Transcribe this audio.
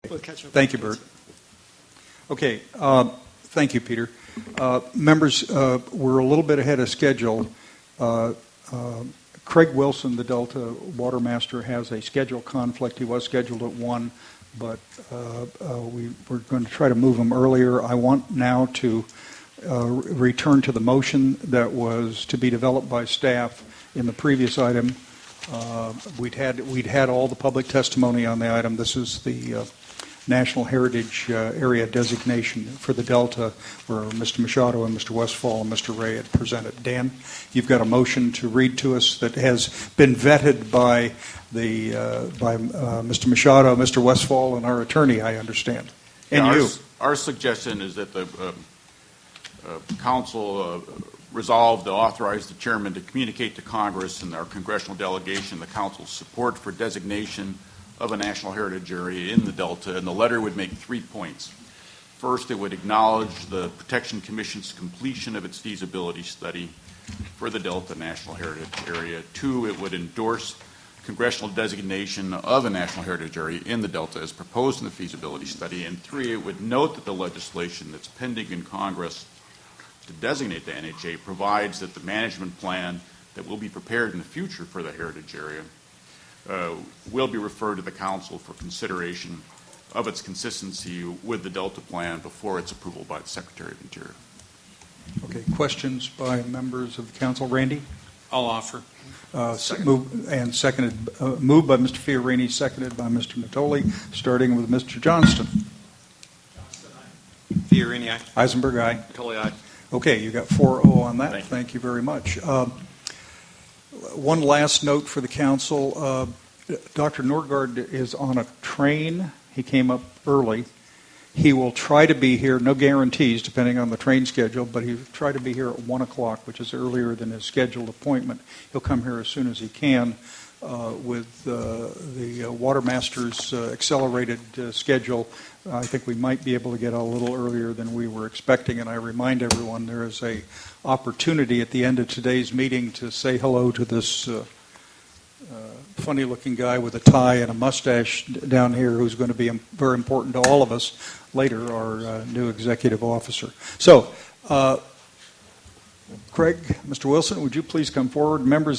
We'll catch up. Thank you, Bert. Okay, thank you, Peter. Members, we're a little bit ahead of schedule. Craig Wilson, the Delta Water Master, has a schedule conflict. He was scheduled at 1, but we're going to try to move him earlier. I want now to return to the motion that was to be developed by staff in the previous item. We'd had all the public testimony on the item. This is the National Heritage Area designation for the Delta, where Mr. Machado and Mr. Westfall and Mr. Ray had presented. Dan, you've got a motion to read to us that has been vetted by Mr. Machado, Mr. Westfall, and our attorney, I understand. And yeah, you. Our suggestion is that the Council resolve to authorize the Chairman to communicate to Congress and our congressional delegation the Council's support for designation of a National Heritage Area in the Delta, and the letter would make 3 points. First, it would acknowledge the Protection Commission's completion of its feasibility study for the Delta National Heritage Area. 2, it would endorse congressional designation of a National Heritage Area in the Delta as proposed in the feasibility study. And 3, it would note that the legislation that's pending in Congress to designate the NHA provides that the management plan that will be prepared in the future for the Heritage Area will be referred to the Council for consideration of its consistency with the Delta plan before its approval by the Secretary of the Interior. Okay, questions by members of the Council? Randy? I'll offer. Moved by Mr. Fiorini, seconded by Mr. Natoli, starting with Mr. Johnston. Johnston, aye. Fiorini, aye. Eisenberg, aye. Natoli, aye. Okay, you got 4-0 on that. Thank you very much. One last note for the Council. Dr. Norgard is on a train. He came up early. He will try to be here, no guarantees depending on the train schedule, but he'll try to be here at 1 o'clock, which is earlier than his scheduled appointment. He'll come here as soon as he can. With the Water Master's accelerated schedule, I think we might be able to get a little earlier than we were expecting. And I remind everyone there is a opportunity at the end of today's meeting to say hello to this funny-looking guy with a tie and a mustache down here who's going to be very important to all of us later, our new executive officer. So, Craig, Mr. Wilson, would you please come forward? Members